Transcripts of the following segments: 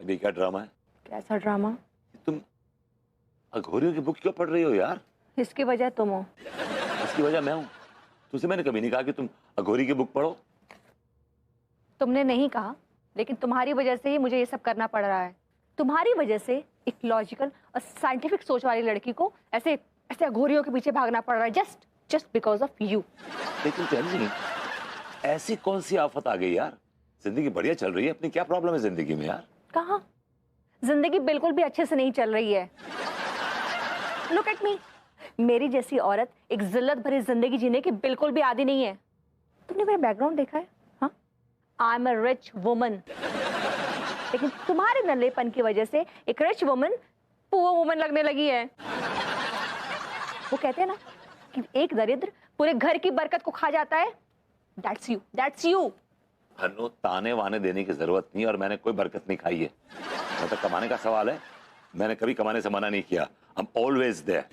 अभी क्या ड्रामा है? कैसा ड्रामा? तुम अघोरियों की बुक क्यों पढ़ रही हो यार? इसकी वजह तुम हो। इसकी वजह मैं हूँ? तुझसे मैंने कभी नहीं कहा कि तुम अघोरी की बुक पढ़ो। तुमने नहीं कहा, लेकिन तुम्हारी वजह से ही मुझे ये सब करना पड़ रहा है। तुम्हारी वजह से एक लॉजिकल और साइंटिफिक सोच वाली लड़की को ऐसे ऐसे अघोरियों के पीछे भागना पड़ रहा है, जस्ट बिकॉज ऑफ यू। लेकिन नहीं, ऐसी कौन सी आफत आ गई यार? जिंदगी बढ़िया चल रही है, अपनी क्या प्रॉब्लम है जिंदगी में यार? कहाँ? जिंदगी बिल्कुल भी अच्छे से नहीं चल रही है। लुक एट मी, मेरी जैसी औरत एक जिल्लत भरी जिंदगी जीने की बिल्कुल भी आदी नहीं है। तुमने मेरा बैकग्राउंड देखा है? हाँ, I am a rich woman. लेकिन तुम्हारे नल्लेपन की वजह से एक रिच वुमन पुअर वुमन लगने लगी है। वो कहते हैं ना कि एक दरिद्र पूरे घर की बरकत को खा जाता है। That's you, that's you. Hannu, ताने वाने देने की जरूरत नहीं, और मैंने कोई बरकत नहीं खाई है। जब तक कमाने का सवाल है, मैंने कभी कमाने से मना नहीं किया। I'm always there.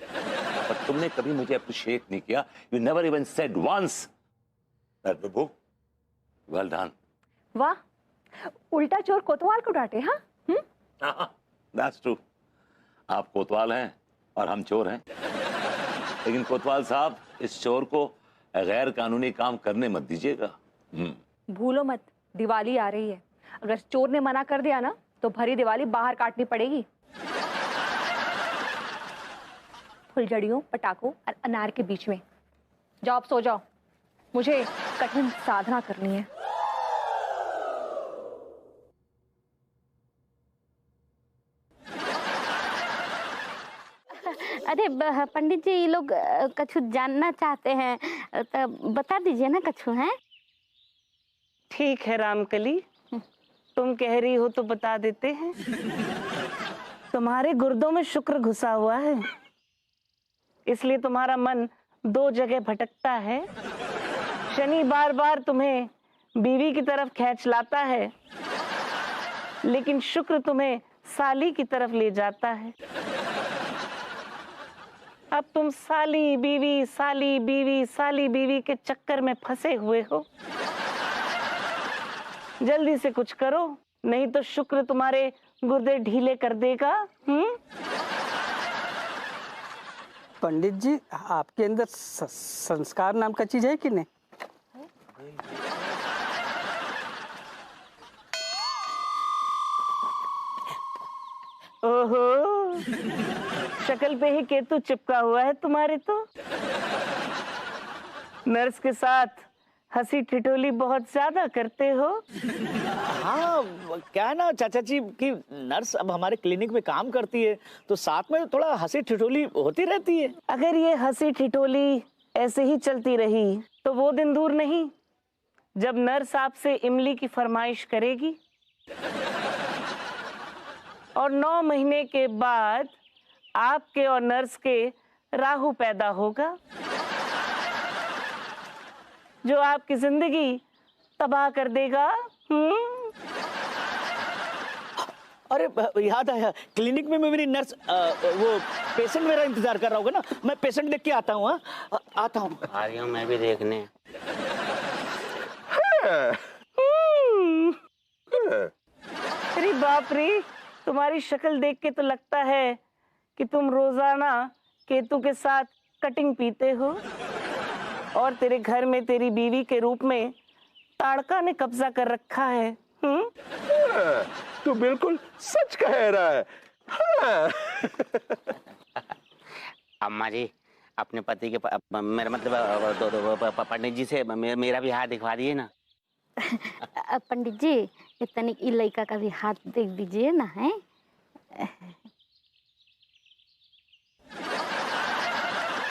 पर तुमने कभी मुझे अप्रिशिएट नहीं किया। You never even said once that Vibhu, well done. वाह, उल्टा चोर कोतवाल को डांटे। हाँ, That's true. आप कोतवाल हैं और हम चोर हैं। लेकिन कोतवाल साहब, इस चोर को गैर कानूनी काम करने मत दीजिएगा। भूलो मत, दिवाली आ रही है। अगर चोर ने मना कर दिया ना, तो भरी दिवाली बाहर काटनी पड़ेगी। फुलझड़ियों, पटाखों और अनार के बीच में। जाओ, अब सो जाओ, मुझे कठिन साधना करनी है। अरे पंडित जी, ये लोग कछु जानना चाहते हैं, तो बता दीजिए ना कछु। हैं? ठीक है रामकली, तुम कह रही हो तो बता देते हैं। तुम्हारे गुर्दों में शुक्र घुसा हुआ है, इसलिए तुम्हारा मन दो जगह भटकता है। शनि बार बार तुम्हें बीवी की तरफ खींच लाता है, लेकिन शुक्र तुम्हें साली की तरफ ले जाता है। अब तुम साली बीवी, साली बीवी, साली बीवी के चक्कर में फंसे हुए हो। जल्दी से कुछ करो, नहीं तो शुक्र तुम्हारे गुर्दे ढीले कर देगा। पंडित जी, आपके अंदर संस्कार नाम का चीज है कि नहीं? ओहो, शक्ल पे ही केतु चिपका हुआ है तुम्हारे तो। नर्स के साथ हंसी ठिठोली बहुत ज्यादा करते हो। हाँ, क्या है ना चाचा जी कि नर्स अब हमारे क्लिनिक में काम करती है, तो साथ में थोड़ा हंसी ठिठोली होती रहती है। अगर ये हंसी ठिठोली ऐसे ही चलती रही तो वो दिन दूर नहीं जब नर्स आपसे इमली की फरमाइश करेगी, और 9 महीने के बाद आपके और नर्स के राहु पैदा होगा, जो आपकी जिंदगी तबाह कर देगा। अरे याद आया, क्लिनिक में मेरी नर्स वो पेशेंट मेरा इंतजार कर रहा होगा ना, मैं पेशेंट देख के आता हूँ। आता हूँ। आ रही हूँ मैं भी देखने। अरे बाप रे, तुम्हारी शक्ल देख के तो लगता है कि तुम रोजाना केतु के साथ कटिंग पीते हो, और तेरे घर में तेरी बीवी के रूप में ताड़का ने कब्जा कर रखा है। तू बिल्कुल सच कह रहा है। हाँ। अम्मा जी, अपने पति के मेरा मतलब पंडित जी से मेरा भी हाथ दिखवा दिए ना। पंडित जी, इतनी ई लड़का का भी हाथ देख दीजिए ना। है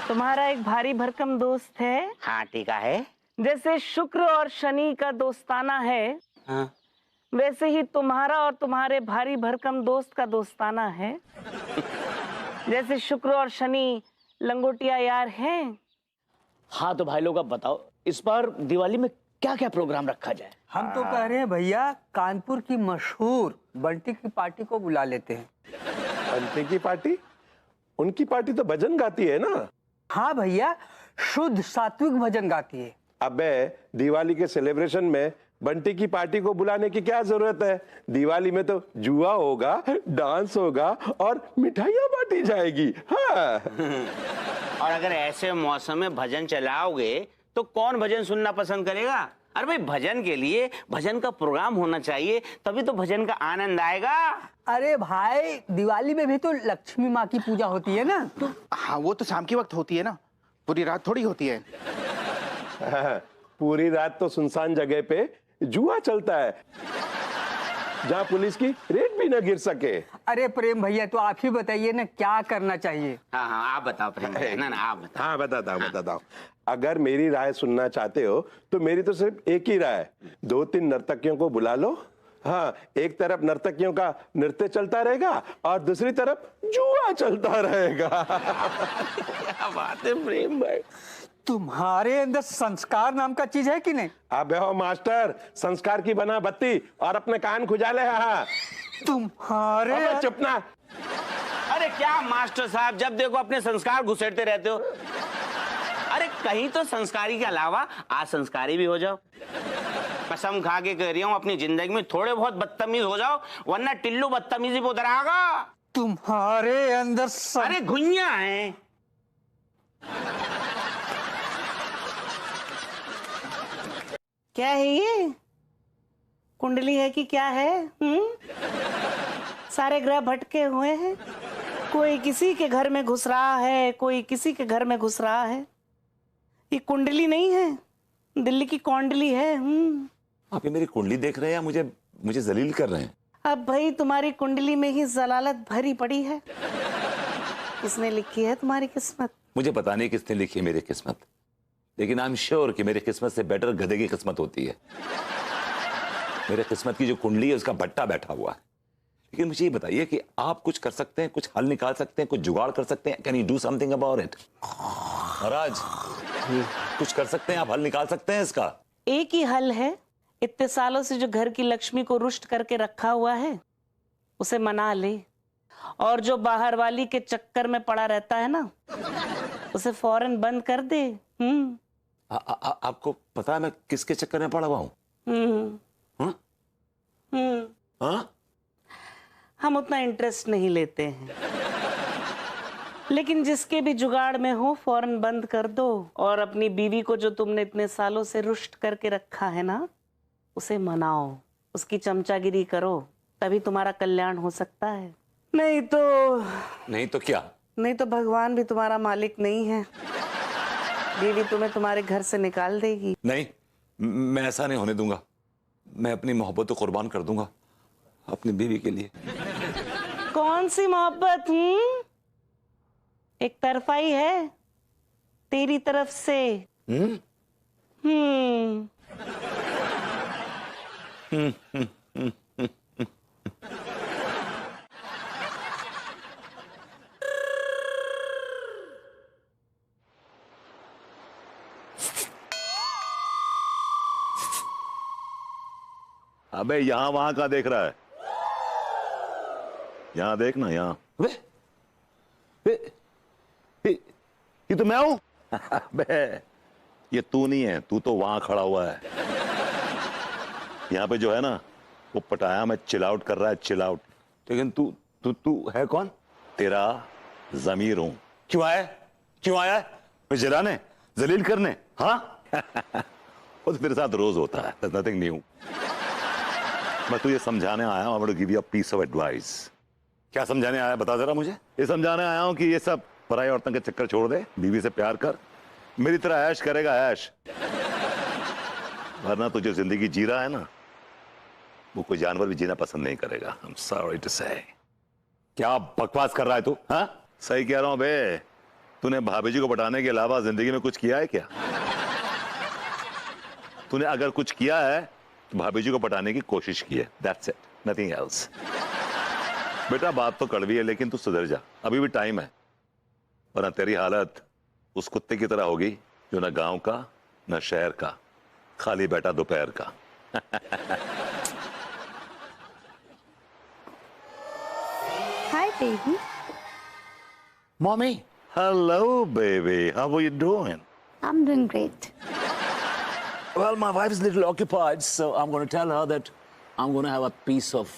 तुम्हारा एक भारी भरकम दोस्त है। हाँ, टीका है। जैसे शुक्र और शनि का दोस्ताना है, हाँ, वैसे ही तुम्हारा और तुम्हारे भारी भरकम दोस्त का दोस्ताना है। जैसे शुक्र और शनि लंगोटिया यार हैं। हाँ तो भाई लोग अब बताओ, इस बार दिवाली में क्या क्या प्रोग्राम रखा जाए? हम तो कह रहे हैं भैया, कानपुर की मशहूर बंटी की पार्टी को बुला लेते हैं। बंटी की पार्टी? उनकी पार्टी तो भजन गाती है ना। हाँ भैया, शुद्ध सात्विक भजन गाती है। अबे, दिवाली के सेलिब्रेशन में बंटी की पार्टी को बुलाने की क्या जरूरत है? दिवाली में तो जुआ होगा, डांस होगा और मिठाइयाँ बांटी जाएगी। हाँ। और अगर ऐसे मौसम में भजन चलाओगे तो कौन भजन सुनना पसंद करेगा? अरे भाई, भजन के लिए भजन का प्रोग्राम होना चाहिए, तभी तो भजन का आनंद आएगा। अरे भाई, दिवाली में भी तो लक्ष्मी माँ की पूजा होती है ना। हाँ, वो तो शाम के वक्त होती है ना, पूरी रात थोड़ी होती है। पूरी रात तो सुनसान जगह पे जुआ चलता है, जहाँ पुलिस की रेड भी न गिर सके। अरे प्रेम भैया, तो आप ही बताइए ना क्या करना चाहिए। हाँ, आप बताओ प्रेम भैया। ना आप बताओ। हाँ, बताता हूँ। अगर मेरी राय सुनना चाहते हो तो मेरी तो सिर्फ एक ही राय है, 2-3 नर्तकियों को बुला लो। हाँ, एक तरफ नर्तकियों का नृत्य चलता रहेगा और दूसरी तरफ जुआ चलता रहेगा। क्या बात है प्रेम भाई। तुम्हारे अंदर संस्कार नाम का चीज है कि नहीं? अबे हो मास्टर, संस्कार की बना बत्ती और अपने कान खुजा ले। हाँ, तुम्हारे अबे चुप ना। अरे क्या मास्टर साहब, जब देखो अपने संस्कार घुसेड़ते रहते हो। अरे कहीं तो संस्कारी के अलावा असंस्कारी भी हो जाओ। कसम खा के कह रही हूँ, अपनी जिंदगी में थोड़े बहुत बदतमीज हो जाओ, वरना टिल्लू बदतमीजी पे उतर आएगा। तुम्हारे अंदर अरे घुइयां है। क्या है ये? कुंडली है कि क्या है? सारे ग्रह भटके हुए हैं, कोई किसी के घर में घुस रहा है, कोई किसी के घर में घुस रहा है। ये कुंडली नहीं है, दिल्ली की कौंडली है। आप ये मेरी कुंडली देख रहे हैं या मुझे जलील कर रहे हैं? अब भाई, तुम्हारी कुंडली में ही जलालत भरी पड़ी है। किसने लिखी है तुम्हारी किस्मत? मुझे पता नहीं किसने लिखी है मेरी किस्मत, लेकिन आई एम श्योर कि मेरी किस्मत से बेटर गधे की किस्मत होती है। मेरे किस्मत की जो कुंडली है उसका भट्टा बैठा हुआ है। लेकिन मुझे ये बताइए कि आप कुछ कर सकते हैं, कुछ हल निकाल सकते हैं, कुछ जुगाड़ कर सकते हैं? Can you do something about it? महाराज, कुछ कर सकते हैं आप? हल निकाल सकते हैं इसका? एक ही हल है। इतने सालों से जो घर की लक्ष्मी को रुष्ट करके रखा हुआ है, उसे मना ले। और जो बाहर वाली के चक्कर में पड़ा रहता है ना, उसे फौरन बंद कर दे। आपको पता है मैं किसके चक्कर में पड़ा हुआ हूँ? हम उतना इंटरेस्ट नहीं लेते हैं, लेकिन जिसके भी जुगाड़ में हो फौरन बंद कर दो। और अपनी बीवी को जो तुमने इतने सालों से रुष्ट करके रखा है ना, उसे मनाओ, उसकी चमचागिरी करो, तभी तुम्हारा कल्याण हो सकता है। नहीं तो क्या? नहीं तो भगवान भी तुम्हारा मालिक नहीं है, बीवी तुम्हें तुम्हारे घर से निकाल देगी। नहीं, मैं ऐसा नहीं होने दूंगा। मैं अपनी मोहब्बत को कुर्बान कर दूंगा अपनी बीवी के लिए। कौन सी मोहब्बत? एक तरफाई है तेरी तरफ से। अबे यहां वहां का देख रहा है? यहां देखना, यहां। ये तो मैं हूं। अबे ये तू नहीं है, तू तो वहां खड़ा हुआ है। यहाँ पे जो है ना, वो पटाया में चिल आउट कर रहा है, चिल आउट। लेकिन तू है कौन? तेरा जमीर हूं। क्यों आया है मैं जिलाने, जलील करने? हाँ। वो तो तेरे साथ रोज होता है, there's nothing new। मैं तुझे समझाने आया हूं, I want to give you a piece of advice। क्या समझाने आया बता जरा मुझे। ये समझाने आया हूं कि ये सब पराई औरतों के चक्कर छोड़ दे, बीवी से प्यार कर, मेरी तरह ऐश करेगा ऐश। वरना तू जो जिंदगी जी रहा है ना, वो कोई जानवर भी जीना पसंद नहीं करेगा। I'm sorry to say। क्या बकवास कर रहा है तू? हाँ, सही कह रहा हूं बे। तूने भाभी जी को पटाने के अलावा जिंदगी में कुछ किया है क्या? तूने अगर कुछ किया है तो भाभी जी को पटाने की कोशिश की है, that's it, nothing else। बेटा बात तो कड़वी है, लेकिन तू सुधर जा, अभी भी टाइम है, वरना तेरी हालत उस कुत्ते की तरह होगी जो ना गांव का ना शहर का, खाली बैठा दोपहर का। Hi baby. Mommy, hello baby, how are you doing? I'm doing great। Well, my wife is a little occupied, so I'm going to tell her that I'm going to have a piece of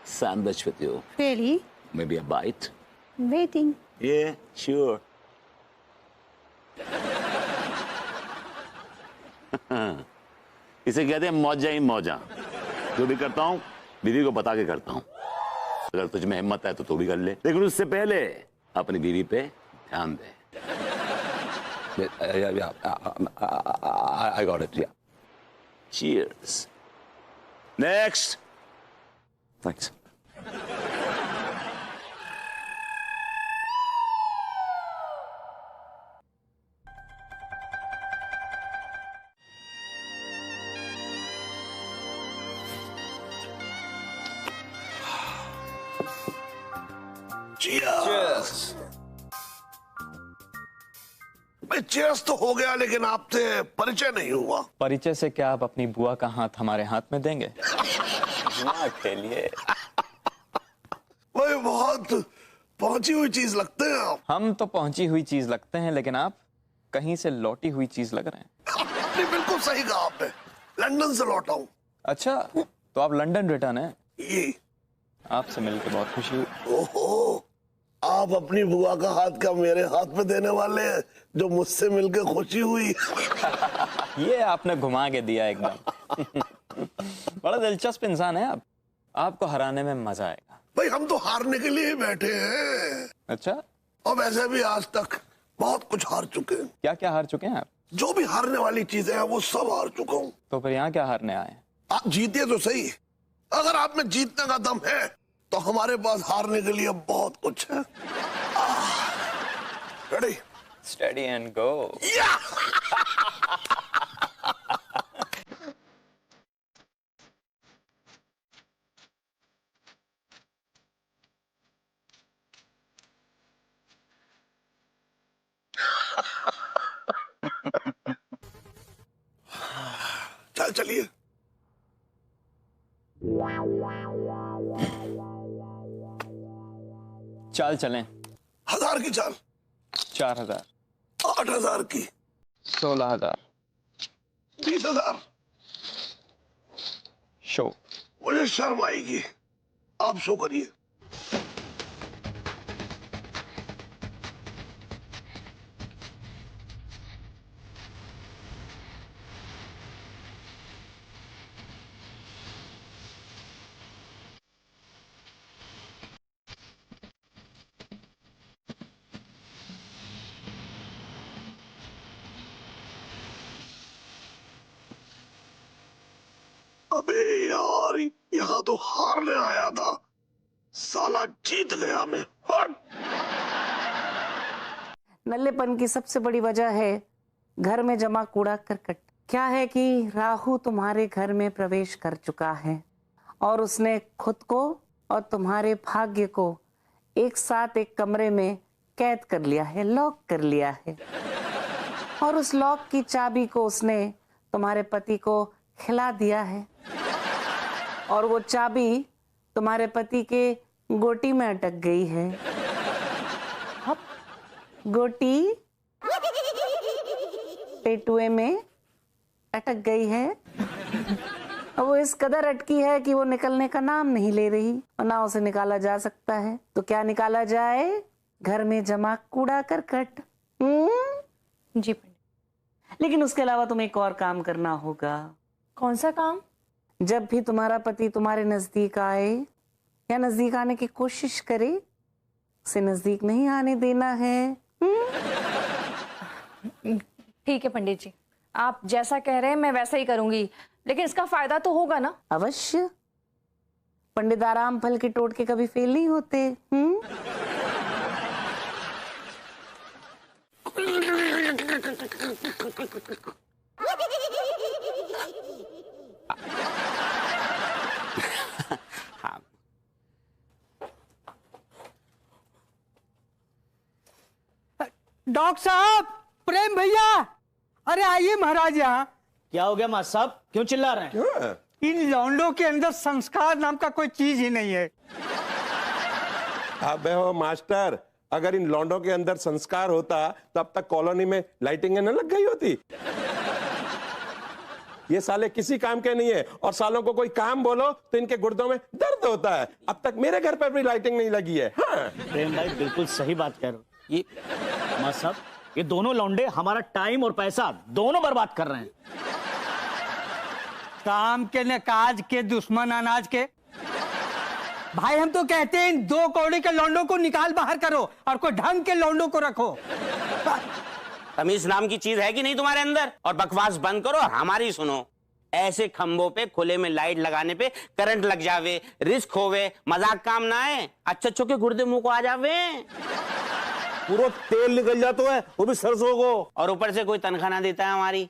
sandwich with you. Really? Maybe a bite. Waiting. Yeah, sure. इसे कहते हैं मौजा ही मौजा। जो भी करता हूँ बीवी को बता के करता हूँ। अगर तुझ में हिम्मत है तो तू भी कर ले, लेकिन उससे पहले अपनी बीवी पे ध्यान दे। I got it. Yeah. Cheers. Next. Thanks. Chairs तो हो गया, लेकिन आपसे परिचय नहीं हुआ। परिचय से क्या आप अपनी बुआ का हाथ हमारे हाथ में देंगे? बुआ के लिए वही बहुत पहुंची हुई चीज लगते हैं आप। हम तो पहुंची हुई चीज लगते हैं, लेकिन आप कहीं से लौटी हुई चीज लग रहे हैं। नहीं, बिल्कुल सही कहा आपने। लंदन से लौटा हूँ। अच्छा, तो आप लंदन रिटर्न हैं? ये आपसे मिलकर बहुत खुशी हुई। ओहो, आप अपनी बुआ का हाथ का मेरे हाथ में देने वाले हैं, जो मुझसे मिलकर खुशी हुई। ये आपने घुमा के दिया एकदम। बड़ा दिलचस्प इंसान है आप। आपको हराने में मजा आएगा। भाई, हम तो हारने के लिए ही बैठे हैं। अच्छा, और वैसे भी आज तक बहुत कुछ हार चुके हैं। क्या क्या हार चुके हैं आप? जो भी हारने वाली चीजें हैं वो सब हार चुका हूँ। तो फिर यहाँ क्या हारने आए? आप जीते तो सही। अगर आप में जीतने का दम है तो हमारे पास हारने के लिए बहुत कुछ है। रेडी? Steady and go. चल चलिए। चाल चलें। 1000 की चाल। 4000। 8000 की। 16000। 20000। शो। मुझे शर्म आएगी। आप शो करिए। अबे यार, यहाँ तो हारने आया था, साला जीत गया मैं। नल्लेपन की सबसे बड़ी वजह है घर में जमा कूड़ा करकट। क्या है कि राहु तुम्हारे घर में प्रवेश कर चुका है और उसने खुद को और तुम्हारे भाग्य को एक साथ एक कमरे में कैद कर लिया है, लॉक कर लिया है। और उस लॉक की चाबी को उसने तुम्हारे पति को खिला दिया है और वो चाबी तुम्हारे पति के गोटी में अटक गई है। गोटी पेटुए में अटक गई है और वो इस कदर अटकी है कि वो निकलने का नाम नहीं ले रही और ना उसे निकाला जा सकता है। तो क्या निकाला जाए? घर में जमा कूड़ा करकट। जी पंडित। लेकिन उसके अलावा तुम्हें एक और काम करना होगा। कौन सा काम? जब भी तुम्हारा पति तुम्हारे नजदीक आए या नजदीक आने की कोशिश करे, उसे नजदीक नहीं आने देना है। ठीक है पंडित जी, आप जैसा कह रहे हैं मैं वैसा ही करूंगी, लेकिन इसका फायदा तो होगा ना? अवश्य। पंडित आराम फल के टोटके कभी फेल नहीं होते। डॉक्टर साहब, प्रेम भैया, अरे आइए महाराज यहाँ। क्या हो गया मास्टर साहब, क्यों चिल्ला रहे हैं? इन लौंडों के अंदर संस्कार नाम का कोई चीज ही नहीं है। अबे हो मास्टर, अगर इन लौंडों के अंदर संस्कार होता तो अब तक कॉलोनी में लाइटिंग न लग गई होती। ये साले किसी काम के नहीं है, और सालों को कोई काम बोलो तो इनके गुर्दों में दर्द होता है। अब तक मेरे घर पर भी लाइटिंग नहीं लगी है। हाँ। प्रेम भाई बिल्कुल सही बात कह रहे हो। ये मां साहब, ये दोनों लौंडे हमारा टाइम और पैसा दोनों बर्बाद कर रहे हैं। काम के न काज के, दुश्मन अनाज के। भाई हम तो कहते हैं इन 2 कौड़ी के लौंडों को निकाल बाहर करो और कोई ढंग के लौंडों को रखो। तमीज नाम की चीज है कि नहीं तुम्हारे अंदर? और बकवास बंद करो और हमारी सुनो। ऐसे खंभों पे खुले में लाइट लगाने पे करंट लग जावे, रिस्क होवे, मजाक काम ना है। अच्छे के गुर्दे मुंह को आ जावे, पूरा तेल निकल जाता है, वो भी सरसों को, और ऊपर से कोई तनख्वाह ना देता है हमारी।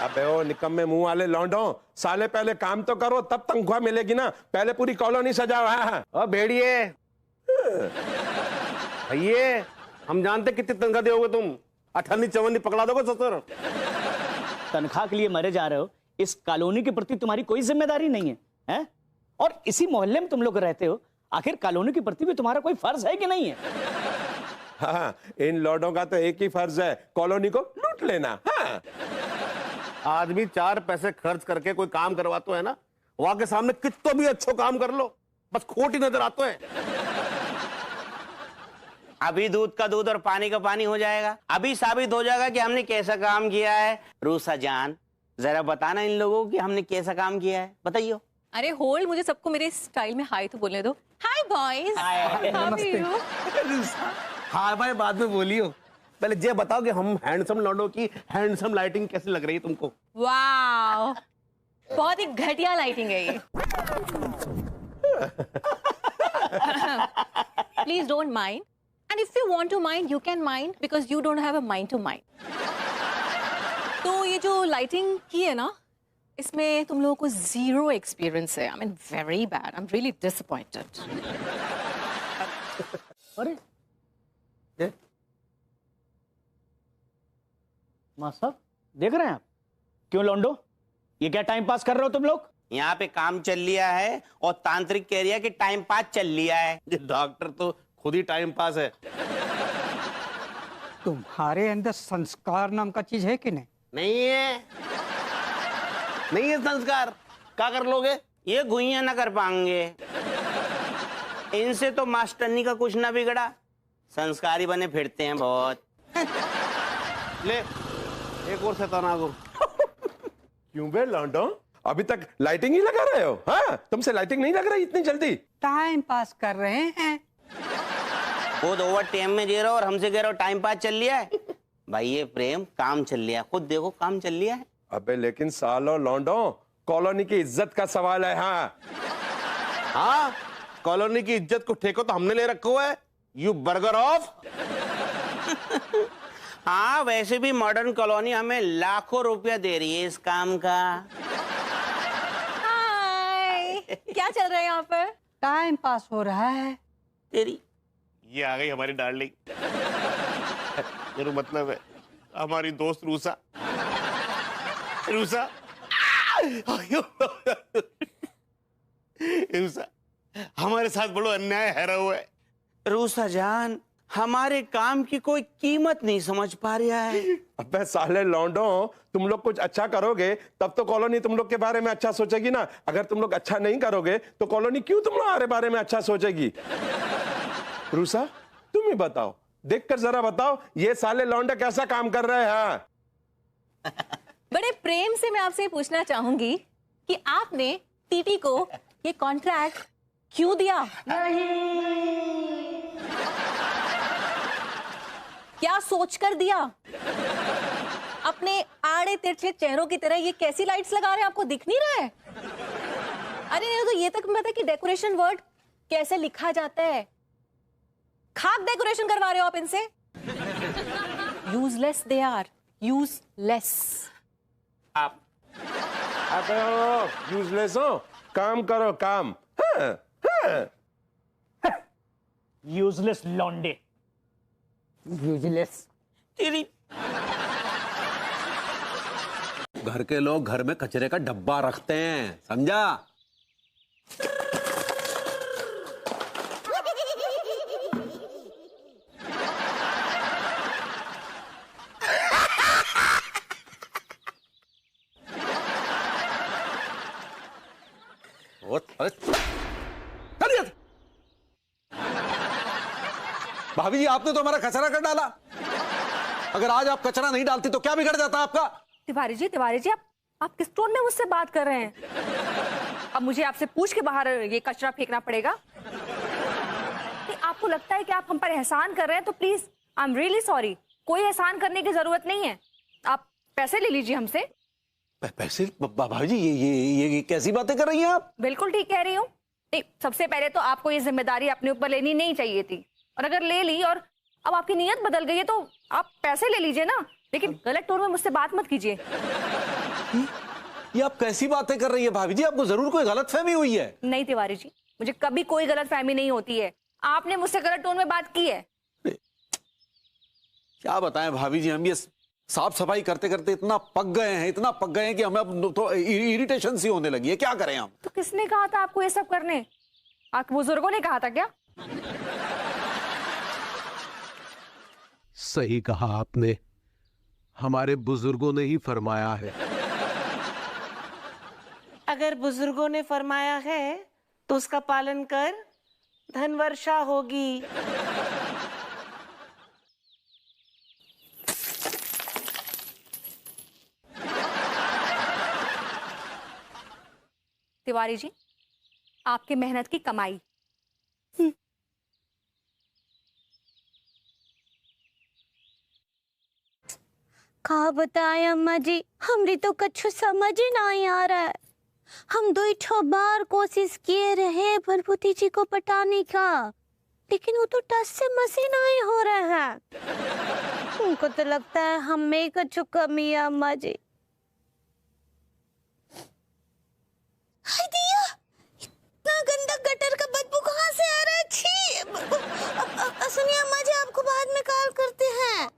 अबे ओ निकम्मे मुंह वाले लौंडों, साले पहले काम तो करो तब तनख्वाह मिलेगी ना। पहले पूरी कॉलोनी सजाओ। हाँ। भेड़िए भैये, हम जानते कितनी तनख्वाह दोगे तुम। 58 पकड़ा दोगे 70। तनख्वाह के लिए मरे जा रहे हो, इस कॉलोनी के प्रति तुम्हारी कोई जिम्मेदारी नहीं है, हैं? और इसी मोहल्ले में तुम लोग रहते हो, आखिर कॉलोनी के प्रति भी तुम्हारा कोई फर्ज है कि नहीं है? हाँ, इन लौंडों का तो एक ही फर्ज है, कॉलोनी को लूट लेना। हाँ। आदमी 4 पैसे खर्च करके कोई काम करवाते है ना, वहां के सामने कितना भी अच्छा काम कर लो, बस खोट ही नजर आते हैं। अभी दूध का दूध और पानी का पानी हो जाएगा। अभी साबित हो जाएगा कि हमने कैसा काम किया है। रूसा जान, जरा बताना इन लोगों को कि हमने कैसा काम किया है, बताइए। अरे होल्ड, मुझे सबको मेरे स्टाइल में हाय तो बोलने दो। हाय बॉयज। हाँ भाई, बाद में बोलियो, पहले ये बताओ कि हम हैंडसम लौंडों की हैंडसम लाइटिंग कैसी लग रही है तुमको? वाओ, बहुत ही घटिया लाइटिंग है ये। Please don't mind, and if you want to mind you can mind, because you don't have a mind to mind. तो ये जो लाइटिंग की है ना, इसमें तुम लोगों को 0 एक्सपीरियंस है। I mean very bad, I am really disappointed. अरे मां साहब, देख रहे हैं आप? क्यों लौंडो, ये क्या टाइम पास कर रहे हो तुम लोग? यहाँ पे काम चल लिया है और तांत्रिक कह रही है कि टाइम पास चल लिया है। डॉक्टर तो खुद ही टाइम पास है। तुम्हारे अंदर संस्कार नाम का चीज है कि नहीं? नहीं है, नहीं है संस्कार। क्या कर लोगे? ये गुइयां ना कर पाएंगे। इनसे तो मास्टरनी का कुछ ना बिगड़ा, संस्कारी बने फिरते हैं बहुत। ले एक और शैतान आ गो। क्यों बे लौंडो, अभी तक लाइटिंग ही लगा रहे हो? हाँ, तुमसे लाइटिंग नहीं लग रही इतनी जल्दी? टाइम पास कर रहे हैं। खुद ओवर टाइम में दे रहे हो और हमसे कह रहे हो टाइम पास चल लिया है। भाई ये प्रेम काम चल लिया, खुद देखो काम चल लिया है। अबे लेकिन सालो लौंडो, कॉलोनी की इज्जत का सवाल है। हाँ हाँ, कॉलोनी की इज्जत को ठेको तो हमने ले रखा हुआ है। You burger of. हाँ, वैसे भी मॉडर्न कॉलोनी हमें लाखों रुपया दे रही है इस काम का। हाय, क्या चल रहा है यहाँ पर? टाइम पास हो रहा है। तेरी ये आ गई हमारी डार्लिंग। मेरा मतलब है हमारी दोस्त रूसा। रूसा, रूसा, हमारे साथ बड़ा अन्याय है रहा है। रूसा जान, हमारे काम की कोई कीमत नहीं समझ पा रहा है। अबे साले लौंडो, तुम लोग कुछ अच्छा करोगे तब तो कॉलोनी तुम लोग के बारे में अच्छा सोचेगी ना। अगर तुम लोग अच्छा नहीं करोगे तो कॉलोनी क्यों तुम्हारे बारे में अच्छा सोचेगी? रूसा, तुम ही बताओ, देखकर जरा बताओ, ये साले लौंडे कैसा काम कर रहे हैं? हाँ। बड़े प्रेम से मैं आपसे पूछना चाहूंगी कि आपने टीटी को ये कॉन्ट्रैक्ट क्यों दिया? क्या सोचकर दिया? अपने आड़े तिरछे चेहरों की तरह ये कैसी लाइट्स लगा रहे हैं, आपको दिख नहीं रहा है? अरे नहीं तो ये तक पता कि डेकोरेशन वर्ड कैसे लिखा जाता है। खाक डेकोरेशन करवा रहे हो आप इनसे। Useless they are, useless. आप यूजलेस हो, काम करो काम। हाँ, हाँ। यूजलेस लौंडे, यूजलेस। तेरी घर के लोग घर में कचरे का डब्बा रखते हैं, समझा? भाभी जी आपने तो हमारा कचरा कर डाला। अगर आज आप कचरा नहीं डालती तो क्या बिगड़ जाता आपका? तिवारी जी आप किस टोन में मुझसे बात कर रहे हैं? अब मुझे आपसे पूछ के बाहर ये कचरा फेंकना पड़ेगा? आपको लगता है कि आप हम पर एहसान कर रहे हैं तो please I am really sorry, कोई एहसान करने की जरूरत नहीं है। आप पैसे ले लीजिए हमसे। पैसे? भाभी जी ये कैसी बातें कर रही हैं आप? बिल्कुल ठीक कह रही हूँ। नहीं, सबसे पहले तो आपको ये जिम्मेदारी अपने ऊपर लेनी नहीं चाहिए थी, और अगर ले ली और अब आपकी नीयत बदल गई है तो आप पैसे ले लीजिए ना, लेकिन गलत टोन में मुझसे बात मत कीजिए। ये आप कैसी बातें कर रही है भाभी जी? आपको जरूर कोई गलतफहमी हुई है। नहीं तिवारी जी, मुझे कभी कोई गलतफहमी नहीं होती है। आपने मुझसे गलत टोन में बात की है। क्या बताएं भाभी जी, हम ये साफ सफाई करते करते इतना पक गए हैं कि हमें अब तो इरिटेशन सी होने लगी है। क्या करें हम? तो किसने कहा था आपको ये सब करने? आपके बुजुर्गों ने कहा था क्या? सही कहा आपने, हमारे बुजुर्गों ने ही फरमाया है। अगर बुजुर्गों ने फरमाया है तो उसका पालन कर, धन वर्षा होगी। तिवारी जी, आपकी मेहनत की कमाई। कहा बताए अम्मा जी, हमरी तो कछु समझ ही नहीं आ रहा है। हम 2 बार कोशिश किए रहे भरभूति जी को पटाने का, लेकिन वो तो टस से मसी नहीं हो रहा है। उनको तो लगता है हम में कछु कमी है अम्मा जी। हाय दिया, इतना गंदा गटर का बदबू कहाँ से आ रहा है? छी। सुनिए अम्मा जी, आपको बाद में कॉल करते हैं।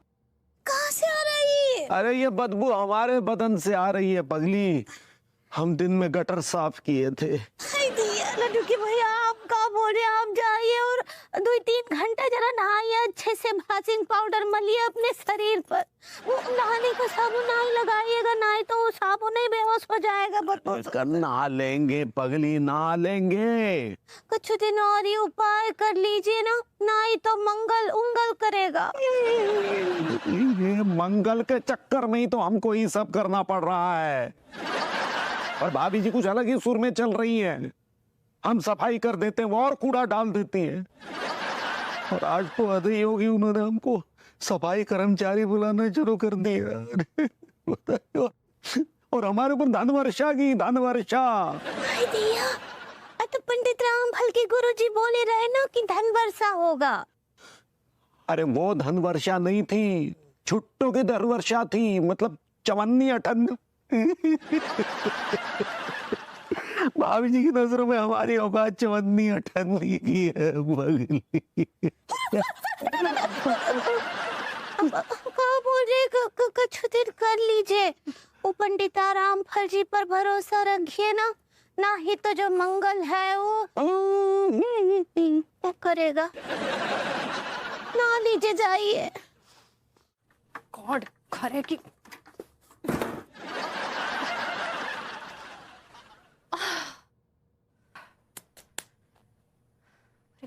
कहाँ से आ रहा है ये? अरे ये बदबू हमारे बदन से आ रही है पगली, हम दिन में गटर साफ किए थे। लड्डू की भैया, आप क्या बोल रहे हैं? आप जाइए और 2-3 घंटा जरा नहाइए, अच्छे से वॉशिंग पाउडर मलिए अपने शरीर पर। वो नहाने का साबुन नहीं लगाइएगा, नहीं तो साबुन ही बेहोश हो जाएगा। नहा लेंगे पगली, नहा लेंगे। कुछ दिन और ही उपाय कर लीजिए ना, नहीं तो मंगल उंगल करेगा। ये मंगल के चक्कर में ही तो हमको ये सब करना पड़ रहा है। और भाभी जी कुछ अलग ही सुर में चल रही है। हम सफाई कर देते हैं, वो और कूड़ा डाल देती हैं। और आज तो हद ही होगी, उन्होंने हमको सफाई कर्मचारी बुलाना शुरू कर दिया। और हमारे ऊपर धन वर्षा की, धन वर्षा। तो पंडित रामफल के गुरुजी बोले रहे ना कि धन वर्षा होगा। अरे वो धन वर्षा नहीं थी, छुट्टो की धन वर्षा थी, मतलब चवन्नी अठन्नी। भाभी जी की नजरों में हमारी औकात चवन्नी अठन्नी की है बगली। बोल रहे कुछ दिन कर लीजिए, वो पंडिता रामफल जी पर भरोसा रखिए ना, ना ही तो जो मंगल है वो करेगा। ना लीजिए, जाइए। गॉड, खरे की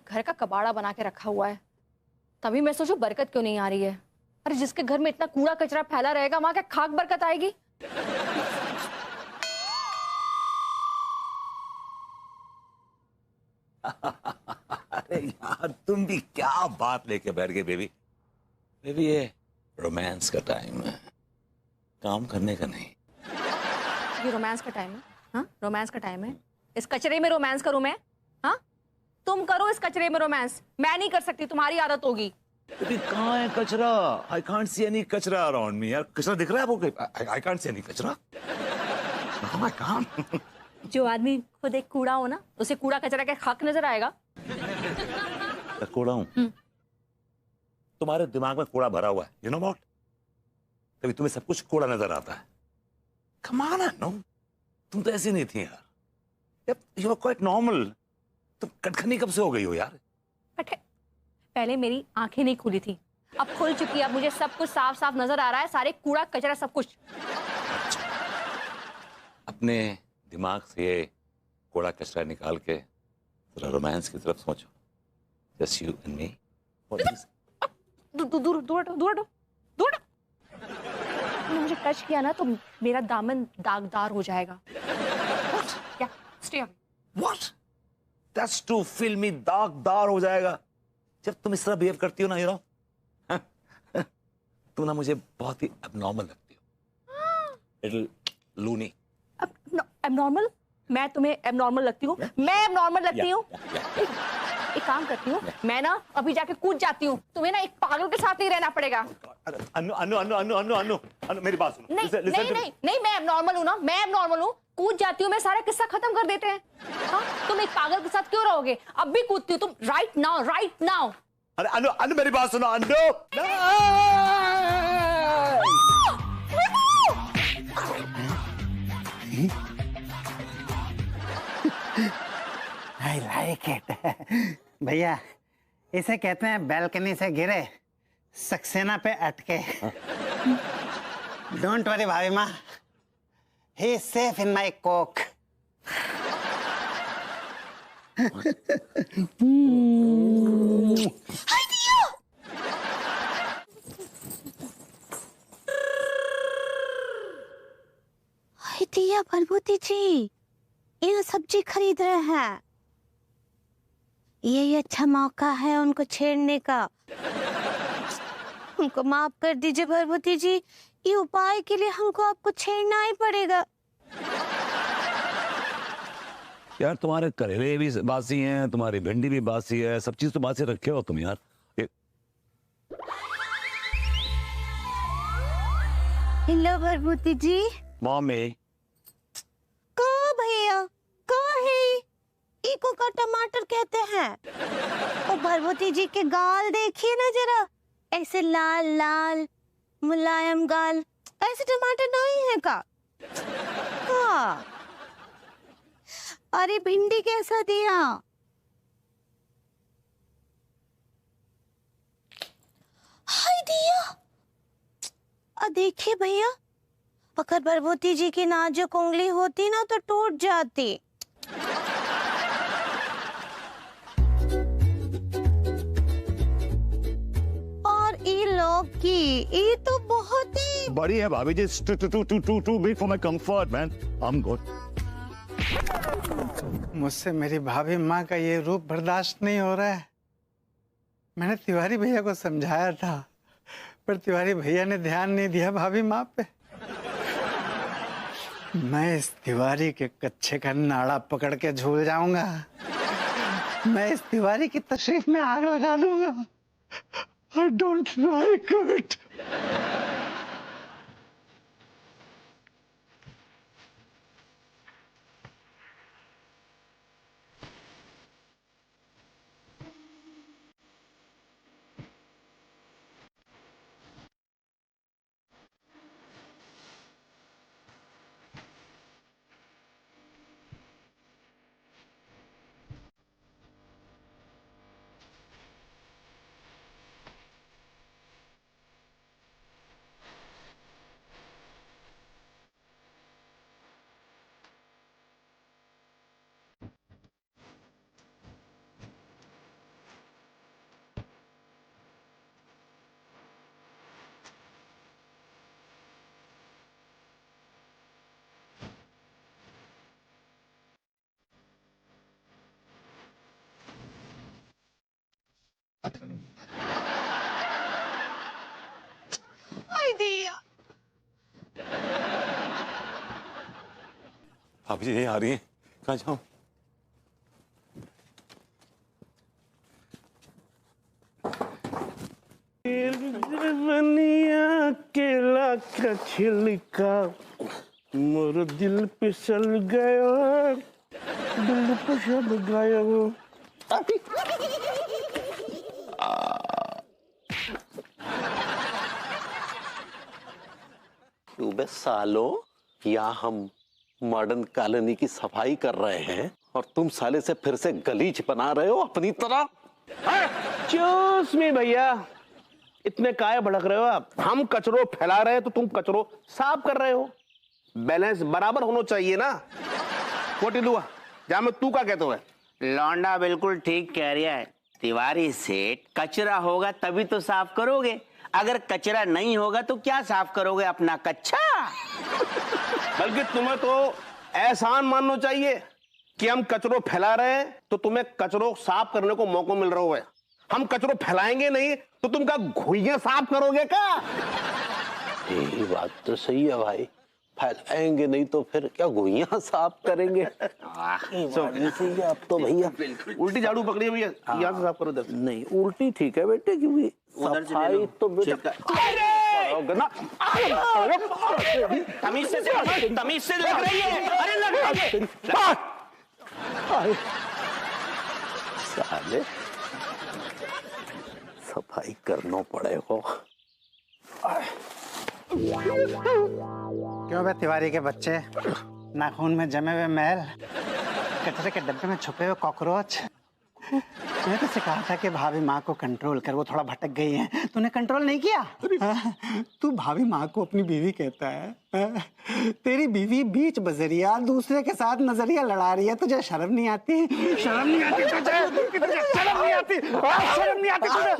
घर का कबाड़ा बना के रखा हुआ है, तभी मैं सोचूं बरकत क्यों नहीं आ रही है। अरे जिसके घर में इतना कूड़ा कचरा फैला रहेगा, वहां क्या खाक बरकत आएगी? अरे यार, तुम भी क्या बात लेके बैठ गए बेबी। बेबी ये रोमांस का टाइम है, काम करने का नहीं। ये रोमांस का टाइम है? हाँ, रोमांस का टाइम है। इस कचरे में रोमांस करूं मैं? हाँ, तुम करो इस कचरे में रोमांस, मैं नहीं कर सकती, तुम्हारी आदत होगी। बेबी कहाँ है कचरा? आई कांट सी एनी कचरा अराउंड मी। यार कचरा दिख रहा है आपको? आई कांट सी एनी कचरा। I can't. जो आदमी खुद एक कूड़ा हो ना, उसे कूड़ा कचरा के खाक नजर आएगा। कूड़ा हूं? तुम्हारे दिमाग में कूड़ा भरा हुआ है, यू नो व्हाट? कभी तुम्हें सब कुछ कूड़ा नजर आता है? कम ऑन नो, तुम तो ऐसी नहीं थी यार। You are quite normal. तुम कटखनी कब से हो गई हो यार? पहले मेरी आंखें नहीं खुली थी, अब खुल चुकी है। अब मुझे सब कुछ साफ साफ नजर आ रहा है, सारे कूड़ा कचरा सब कुछ। अपने दिमाग से कूड़ा कचरा निकाल के थोड़ा रोमांस की तरफ सोचो। Just you and me. दूर दूर दूर दूर दूर। तुमने मुझे टच किया ना तो मेरा दामन दागदार हो जाएगा। क्या? Stay away. What? That's too filmy, दागदार हो जाएगा। जब तुम इस तरह बिहेव करती हो ना, तुम ना मुझे बहुत ही एबनॉर्मल लगती हो। लिटिल लूनी। एबनॉर्मल? मैं तुम्हें एबनॉर्मल लगती हूँ? मैं एबनॉर्मल लगती हूँ? एक काम करती हूँ, मैं ना अभी जाके कूद जाती हूँ। तुम्हें ना एक पागल के साथ नहीं रहना पड़ेगा। अनु अनु अनु अनु अनु अनु अनु मेरी बात सुनो। नहीं नहीं नहीं नहीं, मैं एबनॉर्मल हूँ ना, मैं एबनॉर्मल हूँ। कूद जाती हूँ मैं, सारा किस्सा खत्म कर देते हैं। हाँ, तुम एक पागल के साथ क्यों रहोगे? अब भी कूदती हूँ। तुम राइट नाउ, राइट नाउ। अरे अनु अनु मेरी बात सुनो। अनु I like it. भैया, इसे कहते हैं बैल्कनी से गिरे सक्सेना पे अटके। डोंट वरी भाभी माँ, he is safe in my Coke. दिया भरभूति जी, ये सब्जी खरीद रहे हैं। यही अच्छा मौका है उनको छेड़ने का। हमको माफ कर दीजिए भरभूति जी, ये उपाय के लिए हमको आपको छेड़ना ही पड़ेगा। यार तुम्हारे करेले भी बासी हैं, तुम्हारी भिंडी भी बासी है, सब चीज तो बासी रखे हो तुम यार। हेलो भरभूति जी। मम्मी। कहाँ भैया, कहाँ है? इको का टमाटर कहते हैं। ओ भरभूति जी के गाल देखिए ना जरा, ऐसे लाल लाल मुलायम गाल। ऐसे टमाटर नहीं है का? हाँ। अरे भिंडी कैसा दिया? हाय दिया। देखिए भैया, अगर भरभूति जी की नाजुक उंगली होती ना तो टूट जाती। और ये लोग की ये तो बहुत ही बड़ी है भाभी जी। Too big for my comfort man. I am good. मुझसे मेरी भाभी माँ का ये रूप बर्दाश्त नहीं हो रहा है। मैंने तिवारी भैया को समझाया था, पर तिवारी भैया ने ध्यान नहीं दिया भाभी माँ पे। मैं इस तिवारी के कच्चे का नाड़ा पकड़ के झूल जाऊंगा। मैं इस तिवारी की तशरीफ में आग लगा दूंगा। I don't like it. भाभी जी यहीं आ रही हैं। कहाँ जाऊं? जवनिया केला का छिलका मोर दिल फिसल गया, दिल फिसल गया। बे सालो, यहाँ हम मॉडर्न कॉलोनी की सफाई कर रहे हैं और तुम साले से फिर से गलीच बना रहे हो अपनी तरह। चूस में भैया, इतने काय भड़क रहे हो आप? हम कचरो फैला रहे हैं तो तुम कचरो साफ कर रहे हो। बैलेंस बराबर होना चाहिए ना। What you do? जहाँ मैं तू का कहते हुए लौंडा बिल्कुल ठीक कह रहा है तिवारी सेठ, कचरा होगा तभी तो साफ करोगे, अगर कचरा नहीं होगा तो क्या साफ करोगे अपना कच्चा। बल्कि तुम्हें तो एहसान मानना चाहिए कि हम कचरो फैला रहे हैं तो तुम्हें कचरो साफ करने को मौका मिल रहा है। हम कचरो फैलाएंगे नहीं तो तुम क्या घुइयां साफ करोगे क्या? यही बात तो सही है भाई, फैलाएंगे नहीं तो फिर क्या घुइयां साफ करेंगे। आप तो भैया उल्टी झाड़ू पकड़िए भैया, यहाँ से साफ करो। दर नहीं उल्टी ठीक है बेटे, क्योंकि सफाई तो बेटा तमीज से लग रही है। अरे लग रही है। साले सफाई करना पड़ेगा। क्यों बे तिवारी के बच्चे, नाखून में जमे हुए मैल, कचरे के डब्बे में छुपे हुए कॉकरोच। मैंने तो कहा था कि भाभी माँ को कंट्रोल कर, वो थोड़ा भटक गई है, तूने कंट्रोल नहीं किया। तू भाभी माँ को अपनी बीवी कहता है। तेरी बीवी बीच बजरिया दूसरे के साथ नजरिया लड़ा रही है, तुझे शर्म नहीं आती? शर्म नहीं आती तुझे? शर्म नहीं आती? शर्म नहीं आती तुझे?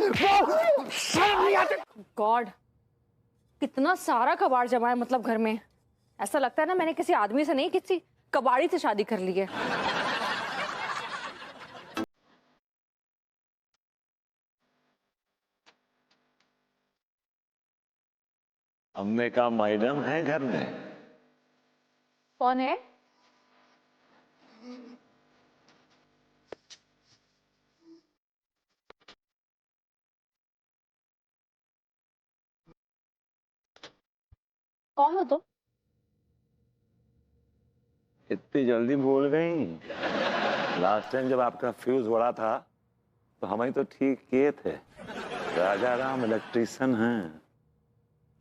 शर्म नहीं आती? गॉड, कितना सारा कबाड़ जमा है मतलब घर में। ऐसा लगता है ना मैंने किसी आदमी से नहीं, किसी कबाड़ी से शादी कर ली है। हमने कहा मैडम है घर में? कौन है? कौन हो तुम? इतनी जल्दी भूल गई? लास्ट टाइम जब आपका फ्यूज उड़ा था तो हम ही तो ठीक किए थे। राजा राम इलेक्ट्रिशियन हैं।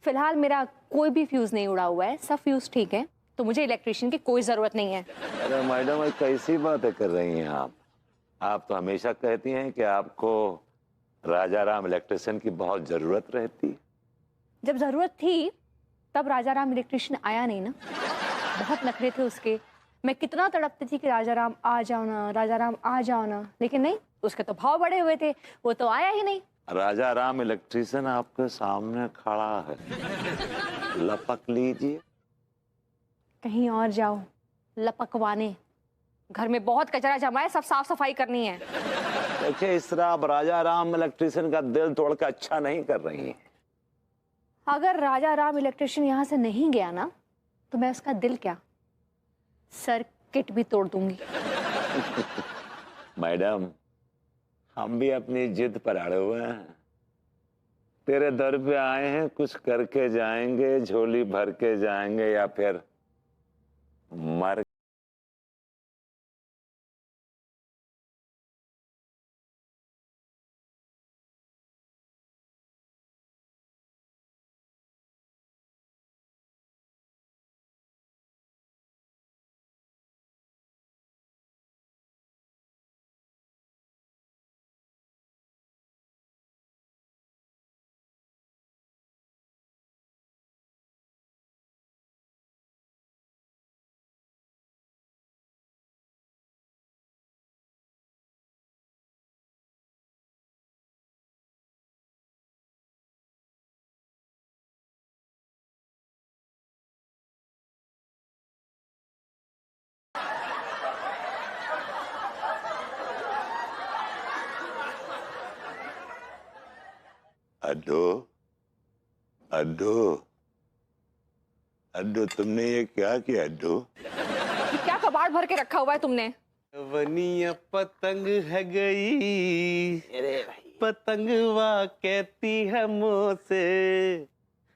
फिलहाल मेरा कोई भी फ्यूज नहीं उड़ा हुआ है, सब फ्यूज ठीक है, तो मुझे इलेक्ट्रिशियन की कोई जरूरत नहीं है। अरे मैडम कैसी बातें कर रही हैं आप तो हमेशा कहती हैं कि आपको राजा राम इलेक्ट्रिशियन की बहुत जरूरत रहती। जब जरूरत थी तब राजा राम इलेक्ट्रिशियन आया नहीं ना। बहुत नखरे थे उसके, मैं कितना तड़पती थी कि राजा राम आ जाओ ना, राजा राम आ जाओ ना, लेकिन नहीं, उसके तो भाव बढ़े हुए थे, वो तो आया ही नहीं। राजा राम इलेक्ट्रिशियन आपके सामने खड़ा है, लपक लीजिए। कहीं और जाओ लपकवाने, घर में बहुत कचरा जमा है, सब साफ सफाई करनी है। देखिए इस तरह आप राजा राम इलेक्ट्रिशियन का दिल तोड़ के अच्छा नहीं कर रही हैं। अगर राजा राम इलेक्ट्रिशियन यहाँ से नहीं गया ना तो मैं उसका दिल क्या, सर्किट भी तोड़ दूंगी। मैडम हम भी अपनी जिद पर अड़े हुए हैं, तेरे दर पे आए हैं, कुछ करके जाएंगे, झोली भर के जाएंगे या फिर मर। अड्डो अड्डो अड्डो, तुमने ये क्या किया अड्डो? ये क्या कबाड़ भर के रखा हुआ है तुमने? वनिया पतंग है गई, पतंगवा कहती है मुझसे,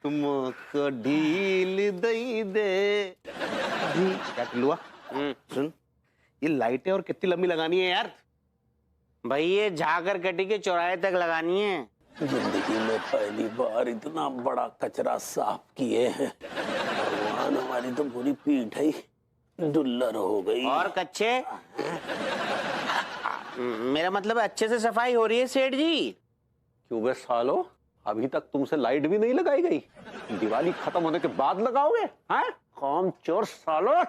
तुमको ढील दई दे। क्या टिल्लुआ? सुन, ये लाइटें और कितनी लंबी लगानी है यार? भाई ये झाकर कटी के चौराहे तक लगानी है। जिंदगी में पहली बार इतना बड़ा कचरा साफ किए हैं। भगवान, हमारी तो पूरी पीठ ही डुल्लर हो गई। और कच्चे मेरा मतलब अच्छे से सफाई हो रही है सेठ जी। क्यों बे सालो, अभी तक तुमसे लाइट भी नहीं लगाई गई? दिवाली खत्म होने के बाद लगाओगे? हैं काम चोर सालो।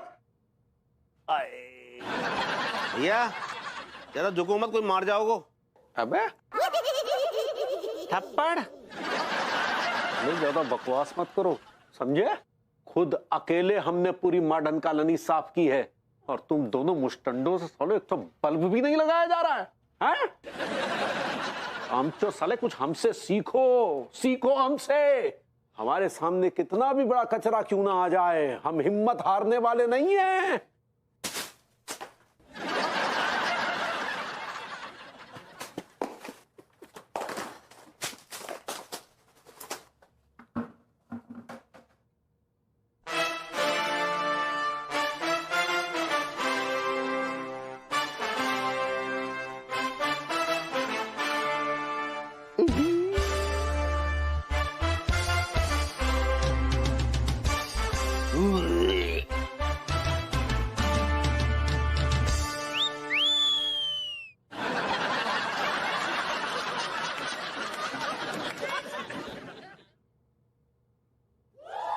भैया जरा झुको मत, कोई मार जाओगे। अबे थप्पड़। नहीं, ज्यादा बकवास मत करो, समझे? खुद अकेले हमने पूरी मॉडर्न कॉलोनी साफ की है और तुम दोनों मुस्टंडों से साले एक तो बल्ब भी नहीं लगाया जा रहा है, हैं? हम तो साले कुछ हमसे सीखो, सीखो हमसे। हमारे सामने कितना भी बड़ा कचरा क्यों ना आ जाए, हम हिम्मत हारने वाले नहीं हैं।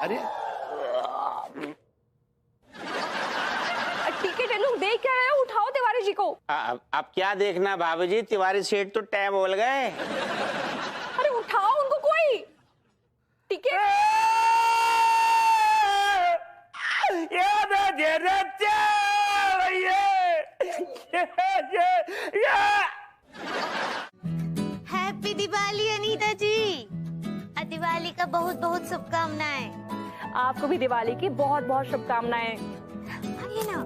अरे ठीक है टेलू, देख क्या रहे हो? उठाओ तिवारी जी को। अब क्या देखना बाबूजी, तिवारी सेठ तो टैब बोल गए। अरे उठाओ उनको कोई। ठीक है हैप्पी दिवाली अनीता जी। दिवाली का बहुत बहुत शुभकामनाएं। आपको भी दिवाली की बहुत बहुत शुभकामनाएं। आइए ना।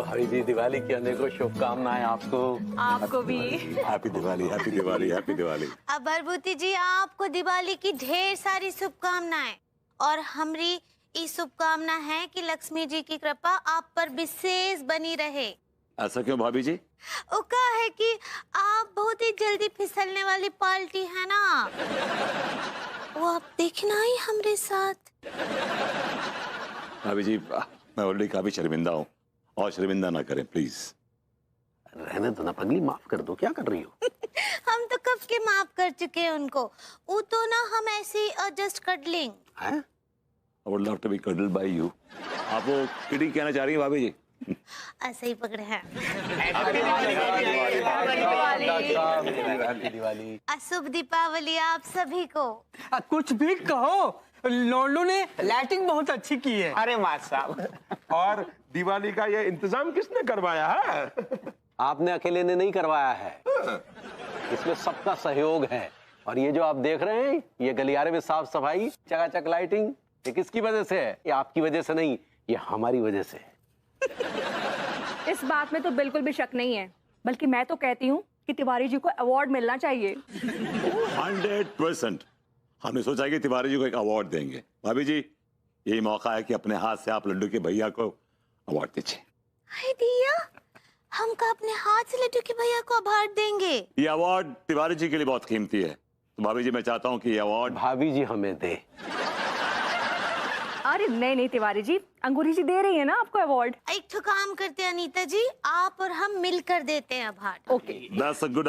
भाई जी, दिवाली की अनेकों शुभकामनाएं आपको। आपको भी। Happy Diwali, happy Diwali, happy Diwali. अब भरभूति जी, आपको दिवाली की ढेर सारी शुभकामनाएं और हमारी इस शुभकामना है कि लक्ष्मी जी की कृपा आप पर विशेष बनी रहे। ऐसा क्यों भाभी जी? वो क्या है कि आप बहुत ही जल्दी फिसलने वाली पार्टी है ना, वो आप देखना ही हमारे साथ। भाभी जी, मैं ऑलरेडी काफी शर्मिंदा हूँ और शर्मिंदा ना करें प्लीज। रहने दो ना पगली, माफ कर दो, क्या कर रही हो? हम तो कब के माफ कर चुके हैं उनको, वो तो ना हम ऐसे just cuddling. I would love to be cuddled by you। आप वो किडी कहना चाह रही हैं भाभी जी? ऐसे ही पकड़े हैं। दिवाली। शुभ दीपावली आप सभी को। कुछ भी कहो, लोलू ने लाइटिंग बहुत अच्छी की है। अरे माँ साहब, और दिवाली का ये इंतजाम किसने करवाया है? आपने अकेले ने नहीं करवाया है, इसमें सबका सहयोग है। और ये जो आप देख रहे हैं, ये गलियारे में साफ सफाई, चकाचक लाइटिंग, ये किसकी वजह से है? ये आपकी वजह से नहीं, ये हमारी वजह से है। इस बात में तो बिल्कुल भी शक नहीं है, बल्कि मैं तो कहती हूँ कि तिवारी जी को अवार्ड मिलना चाहिए। 100% हमने सोचा कि तिवारी जी को एक अवार्ड देंगे। भाभी जी, यही मौका है कि अपने हाथ से आप लड्डू के भैया को अवार्ड दीजिए। हाय दिया, हम का अपने हाथ से लड्डू के भैया को अवार्ड देंगे। ये अवार्ड तिवारी जी के लिए बहुत कीमती है, तो भाभी जी मैं चाहता हूँ कि ये अवार्ड भाभी जी हमें दे। अरे नहीं नहीं तिवारी जी, अंगूरी जी दे रही है ना आपको अवार्ड। एक तो काम करते हैं अनीता जी, आप और हम मिलकर देते हैं award. Okay, that's a good